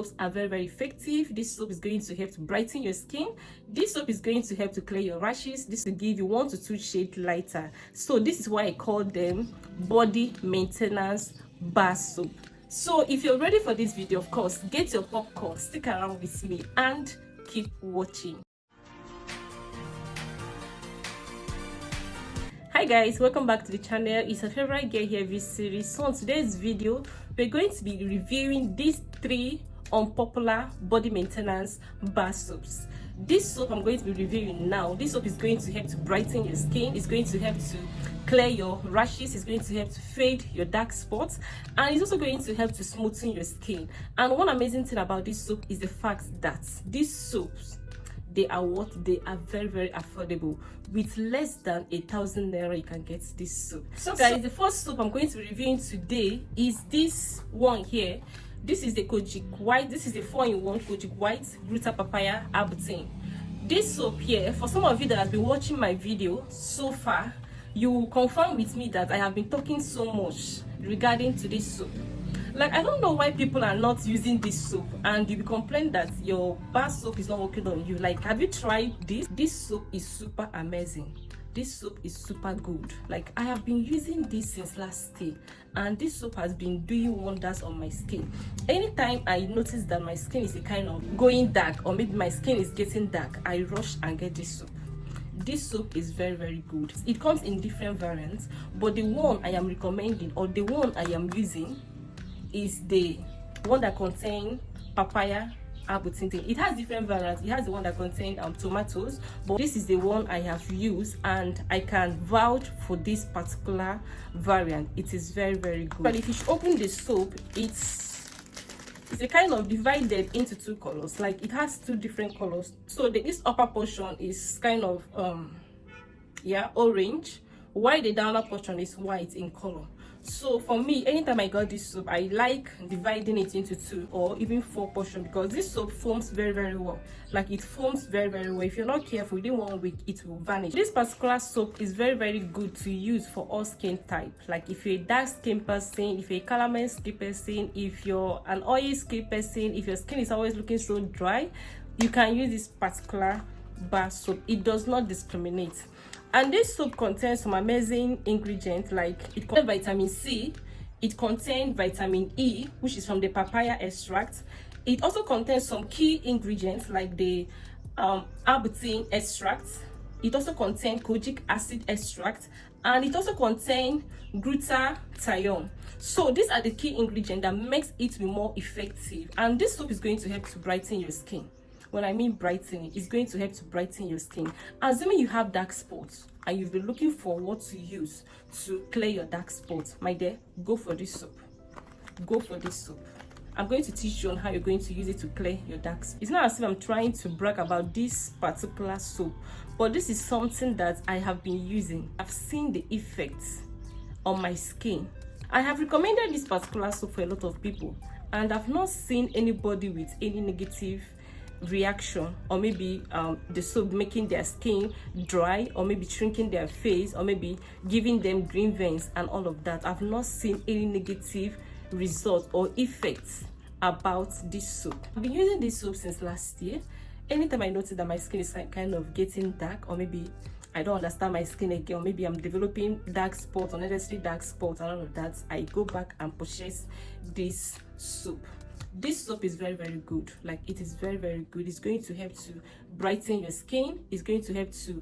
soaps are very effective. This soap is going to help to brighten your skin. This soap is going to help to clear your rashes. This will give you 1 to 2 shades lighter. So this is why I call them body maintenance bar soap. So if you're ready for this video, of course, get your popcorn, stick around with me and keep watching. Hi guys, welcome back to the channel. It's a favorite girl here this series. So on today's video, we're going to be reviewing these 3 unpopular body maintenance bar soaps. This soap I'm going to be reviewing now, this soap is going to help to brighten your skin. It's going to help to clear your rashes. It's going to help to fade your dark spots, and it's also going to help to smoothen your skin. And one amazing thing about this soap is the fact that these soaps, they are very affordable. With less than 1,000 naira you can get this soap. So guys, the first soap I'm going to be reviewing today is this one here. This is the Kogic white. This is the 4-in-1 Kogic white Gluta papaya arbutin. This soap here, for some of you that have been watching my video so far, you will confirm with me that I have been talking so much regarding to this soap. Like, I don't know why people are not using this soap, and you will complain that your bar soap is not working on you. Like, have you tried this? This soap is super amazing. This soap is super good. Like, I have been using this since last year, and this soap has been doing wonders on my skin. Anytime I notice that my skin is a kind of going dark, or maybe my skin is getting dark, I rush and get this soap. This soap is very good. It comes in different variants, but the one I am recommending, or the one I am using, is the one that contains papaya arbutin. It has different variants. It has the one that contains tomatoes, but this is the one I have used, and I can vouch for this particular variant. It is very good. But if you open the soap, it's a kind of divided into 2 colors. Like, it has 2 different colors. So this upper portion is kind of orange, while the downer portion is white in color. So for me, anytime I got this soap, I like dividing it into 2 or even 4 portions, because this soap foams very well. Like, it foams very well. If you're not careful, within 1 week it will vanish. This particular soap is very good to use for all skin type. Like, if you're a dark skin person, if you're a caramel skin person, if you're an oily skin person, if your skin is always looking so dry, you can use this particular bar soap. It does not discriminate. And this soap contains some amazing ingredients. Like, it contains vitamin C, it contains vitamin E, which is from the papaya extract. It also contains some key ingredients like the arbutin extract. It also contains kojic acid extract, and it also contains glutathione. So these are the key ingredients that makes it be more effective. And this soap is going to help to brighten your skin. When I mean brightening, it's going to help to brighten your skin. Assuming you have dark spots and you've been looking for what to use to clear your dark spots, my dear, go for this soap. Go for this soap. I'm going to teach you on how you're going to use it to clear your dark spots. It's not as if I'm trying to brag about this particular soap, but this is something that I have been using. I've seen the effects on my skin. I have recommended this particular soap for a lot of people, and I've not seen anybody with any negative reaction, or maybe the soap making their skin dry, or maybe shrinking their face, or maybe giving them green veins and all of that. I've not seen any negative results or effects about this soap. I've been using this soap since last year. Anytime I notice that my skin is kind of getting dark, or maybe I don't understand my skin again, or maybe I'm developing dark spots, unnecessary dark spots and all of that, I go back and purchase this soap. This soap is very good. Like, it is very good. It's going to help to brighten your skin. It's going to help to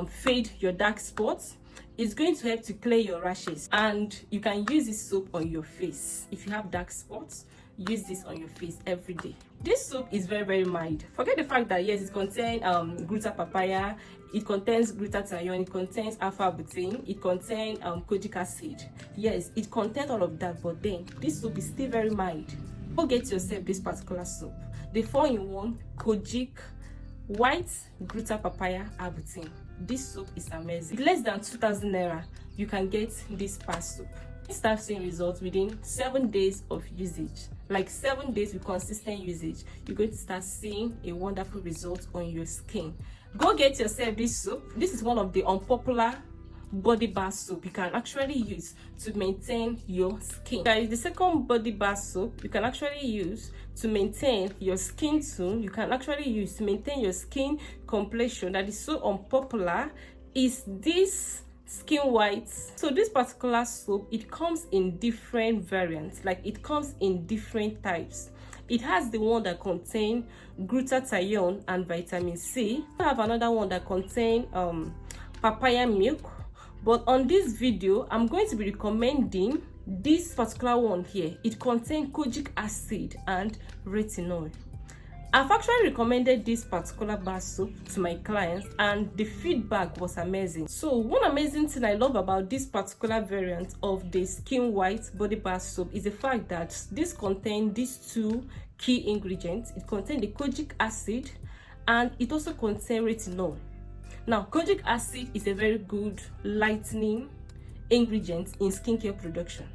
fade your dark spots. It's going to help to clear your rashes. And you can use this soap on your face. If you have dark spots, use this on your face every day. This soap is very mild. Forget the fact that yes, it contains gluta papaya, it contains glutathione, it contains alpha-arbutin, it contains kojic acid. Yes, it contains all of that, but then this soap is still very mild. Go get yourself this particular soap, the 4-in-1 Kogic white Gluta papaya arbutin. This soap is amazing. With less than 2,000 naira, you can get this bar soap. Start seeing results within 7 days of usage. Like 7 days with consistent usage, you're going to start seeing a wonderful result on your skin. Go get yourself this soap. This is one of the unpopular body bar soap you can actually use to maintain your skin. Guys, the second body bar soap you can actually use to maintain your skin tone, you can actually use to maintain your skin complexion, that is so unpopular, is this skin whites. So this particular soap, it comes in different variants, like it comes in different types. It has the one that contain glutathione and vitamin C. I have another one that contain papaya milk, but on this video I'm going to be recommending this particular one here. It contains kojic acid and retinol. I've actually recommended this particular bar soap to my clients and the feedback was amazing. So one amazing thing I love about this particular variant of the skin white body bar soap is the fact that this contains these two key ingredients. It contains the kojic acid and it also contains retinol. Now, kojic acid is a very good lightening ingredient in skincare production,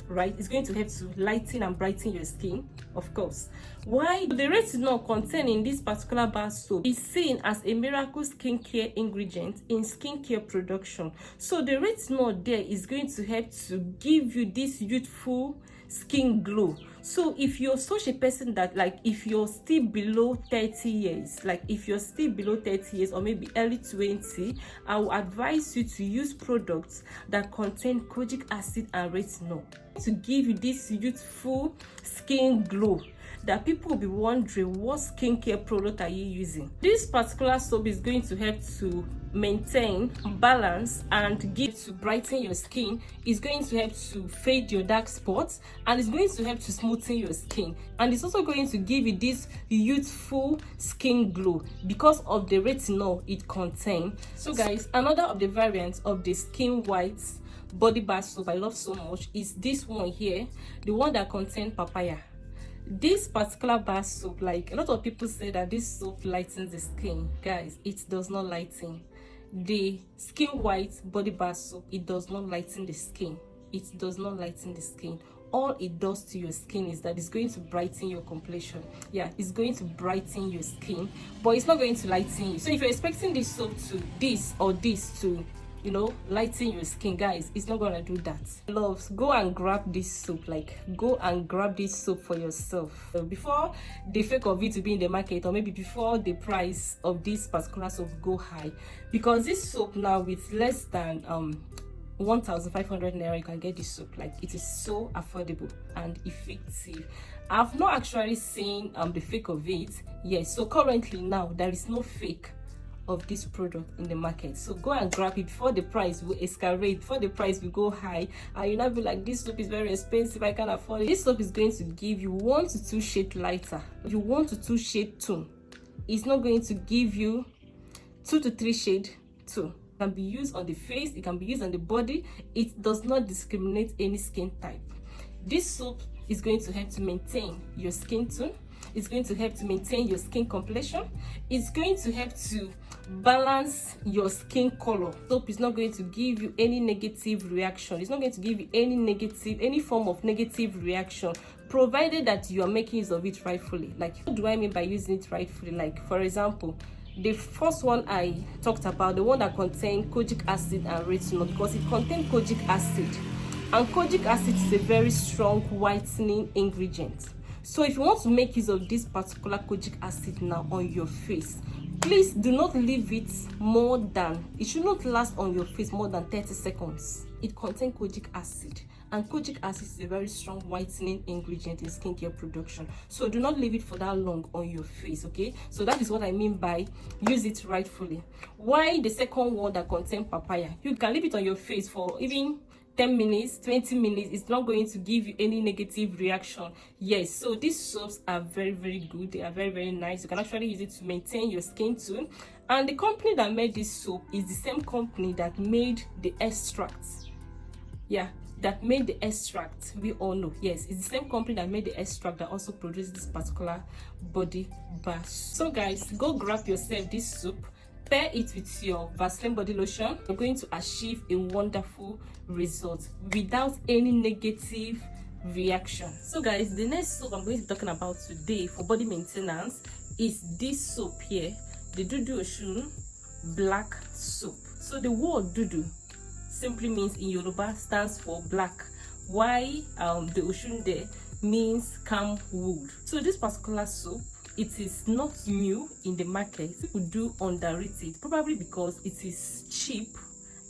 right? It's going to help to lighten and brighten your skin, of course. Why the retinol contained in this particular bar soap is seen as a miracle skincare ingredient in skincare production. So the retinol there is going to help to give you this youthful skin glow. So if you're such a person that, like, if you're still below 30 years, like if you're still below 30 years or maybe early 20, I will advise you to use products that contain kojic acid and retinol to give you this youthful skin glow that people will be wondering, what skincare product are you using? This particular soap is going to help to maintain balance and give to brighten your skin. It's going to help to fade your dark spots and it's going to help to smoothen your skin, and it's also going to give you this youthful skin glow because of the retinol it contains. So guys, another of the variants of the skin white body bar soap I love so much is this one here, the one that contains papaya. This particular bar soap, like a lot of people say that this soap lightens the skin. Guys, it does not lighten. The skin white body bar soap, it does not lighten the skin. It does not lighten the skin. All it does to your skin is that it's going to brighten your complexion. Yeah, it's going to brighten your skin, but it's not going to lighten you. So if you're expecting this soap to this or this to, you know, lighten your skin, guys, it's not gonna do that. Loves, go and grab this soap, like go and grab this soap for yourself before the fake of it to be in the market, or maybe before the price of this particular soap go high, because this soap now with less than 1,500 naira you can get this soap. Like, it is so affordable and effective. I've not actually seen the fake of it. Yes, so currently now there is no fake of this product in the market, so go and grab it before the price will escalate, before the price will go high and you not be like, this soap is very expensive, I can't afford it. This soap is going to give you 1 to 2 shades lighter. You 1 to 2 shade tone. It's not going to give you 2 to 3 shade tone. It can be used on the face, it can be used on the body. It does not discriminate any skin type. This soap is going to help to maintain your skin tone. It's going to help to maintain your skin complexion. It's going to help to balance your skin color. Soap is not going to give you any negative reaction. It's not going to give you any form of negative reaction, provided that you are making use of it rightfully. Like, what do I mean by using it rightfully? Like, for example, the first one I talked about, the one that contained kojic acid and retinol, because it contained kojic acid, and kojic acid is a very strong whitening ingredient. So if you want to make use of this particular kojic acid now on your face, please do not leave it more than, it should not last on your face more than 30 seconds. It contains kojic acid, and kojic acid is a very strong whitening ingredient in skincare production. So do not leave it for that long on your face, okay? So that is what I mean by use it rightfully. Why the second one that contains papaya? You can leave it on your face for even 10 minutes, 20 minutes. It's not going to give you any negative reaction. Yes, so these soaps are very, very good. They are very, very nice. You can actually use it to maintain your skin tone. And the company that made this soap is the same company that made the extracts. Yeah, that made the extract. We all know. Yes, it's the same company that made the extract that also produced this particular body bar. So guys, go grab yourself this soap. Pair it with your Vaseline body lotion. You're going to achieve a wonderful result without any negative reaction. So guys, the next soap I'm going to be talking about today for body maintenance is this soap here, the Dudu Oshun black soap. So the word Dudu simply means in Yoruba stands for black, while the Oshunde means calm wool. So this particular soap, it is not new in the market. People do underrate it, probably because it is cheap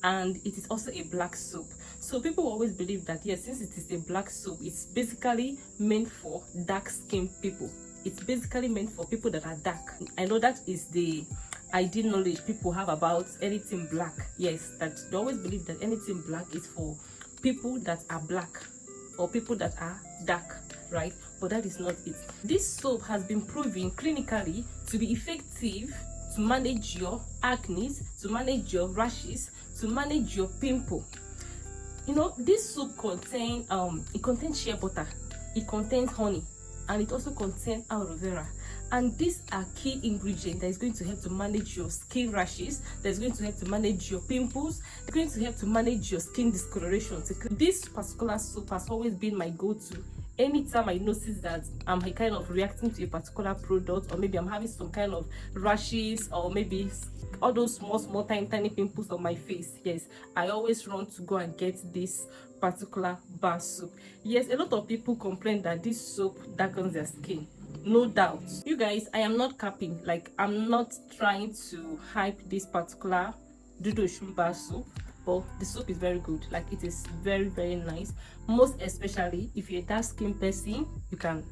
and it is also a black soap. So people always believe that yes, since it is a black soap, it's basically meant for dark skinned people. It's basically meant for people that are dark. I know that is the ideal knowledge people have about anything black. Yes, that they always believe that anything black is for people that are black or people that are dark, right? But that is not it. This soap has been proven clinically to be effective to manage your acne, to manage your rashes, to manage your pimple. You know, this soap contains it contains shea butter, it contains honey, and it also contains aloe vera. And these are key ingredients that is going to help to manage your skin rashes, that is going to help to manage your pimples, it's going to help to manage your skin discoloration. This particular soap has always been my go-to. Anytime I notice that I'm kind of reacting to a particular product, or maybe I'm having some kind of rashes, or maybe all those small tiny pimples on my face, yes, I always run to go and get this particular bar soap. Yes, a lot of people complain that this soap darkens their skin. No doubt, you guys, I am not capping. Like, I'm not trying to hype this particular Dudu Osun bar soap, but the soap is very good. Like, it is very nice. Most especially if you're a dark skin person, you can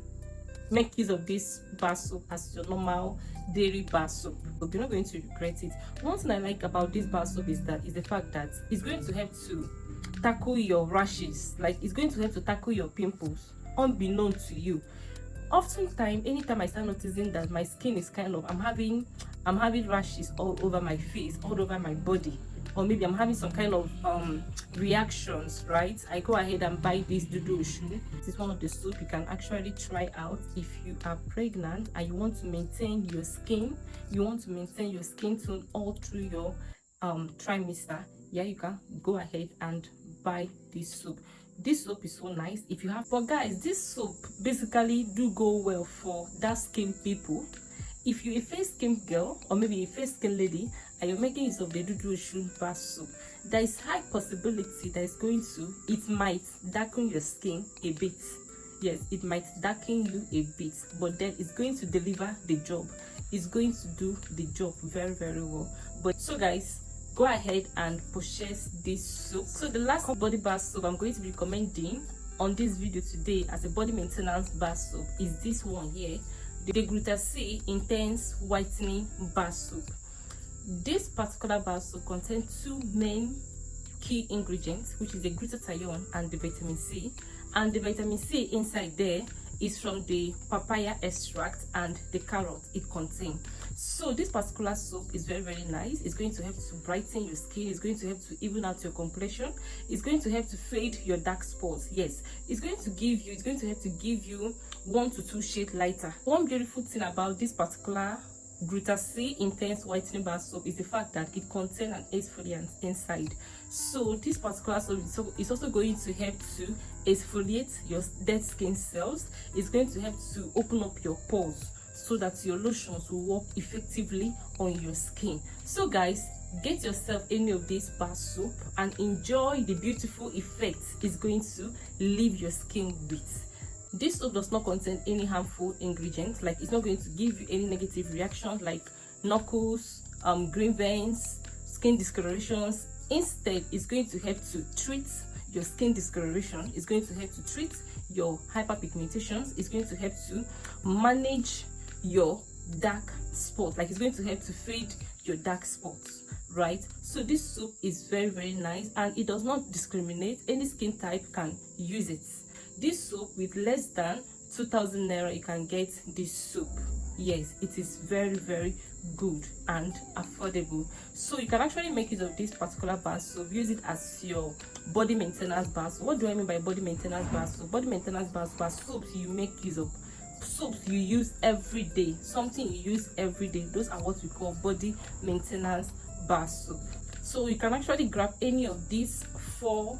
make use of this bar soap as your normal dairy bar soap. But you're not going to regret it. One thing I like about this bar soap is the fact that it's going to help to tackle your rashes. Like, it's going to help to tackle your pimples unbeknown to you. Oftentimes, anytime I start noticing that my skin is kind of, I'm having rashes all over my face, all over my body, or maybe I'm having some kind of reactions, right? I go ahead and buy this Dudu Osun. This is one of the soap you can actually try out if you are pregnant and you want to maintain your skin. You want to maintain your skin tone all through your trimester. Yeah, you can go ahead and buy this soap. This soap is so nice. If you have, but guys, this soap basically do go well for dark skin people. If you're a fair skin girl, or maybe a fair skin lady, and you're making use of the Dudu Osun bar soap, there is high possibility that it might darken your skin a bit. Yes, it might darken you a bit, but then it's going to deliver the job. It's going to do the job very well. But so guys, go ahead and purchase this soap. So the last body bar soap I'm going to be recommending on this video today as a body maintenance bar soap is this one here, the Gluta Intense Whitening Bar Soap. This particular bar soap contains two main key ingredients, which is the glutathione and the vitamin C. And the vitamin C inside there is from the papaya extract and the carrot it contains. So this particular soap is very nice. It's going to help to brighten your skin. It's going to help to even out your complexion. It's going to help to fade your dark spots. Yes, it's going to help to give you 1 to 2 shades lighter. One beautiful thing about this particular Gluta Intense Whitening Bar Soap is the fact that it contains an exfoliant inside. So this particular soap is also going to help to exfoliate your dead skin cells. It's going to help to open up your pores so that your lotions will work effectively on your skin. So guys, get yourself any of this bar soap and enjoy the beautiful effects it's going to leave your skin with. This soap does not contain any harmful ingredients. Like, it's not going to give you any negative reactions like knuckles, green veins, skin discolorations. Instead, it's going to help to treat your skin discoloration. It's going to help to treat your hyperpigmentations. It's going to help to manage your dark spots. Like, it's going to help to fade your dark spots, right? So this soap is very nice, and it does not discriminate. Any skin type can use it. This soap, with less than 2,000 naira, you can get this soap. Yes, it is very good and affordable. So you can actually make use of this particular bar soap, use it as your body maintenance bar soap. What do I mean by body maintenance bar soap? Body maintenance bar soap are soaps you make use of, soaps you use every day, something you use every day. Those are what we call body maintenance bar soap. So you can actually grab any of these 4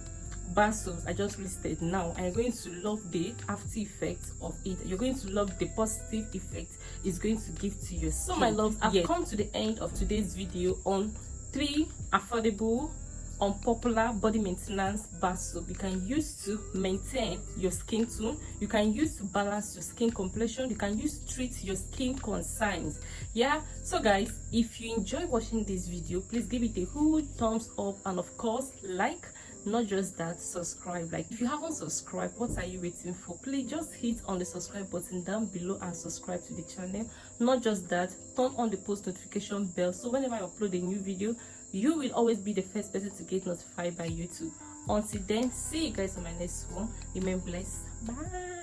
bar soaps I just listed now, and you're going to love the after effects of it. You're going to love the positive effect it's going to give to your skin. So my love, I've come to the end of today's video on 3 affordable unpopular body maintenance bar soap. You can use to maintain your skin tone, you can use to balance your skin complexion, you can use to treat your skin concerns. Yeah, so guys, if you enjoy watching this video, please give it a huge thumbs up, and of course like. Not just that, subscribe. Like, if you haven't subscribed, what are you waiting for? Please just hit on the subscribe button down below and subscribe to the channel. Not just that, turn on the post notification bell, so whenever I upload a new video, you will always be the first person to get notified by YouTube. Until then, see you guys on my next one. Remain blessed. Bye.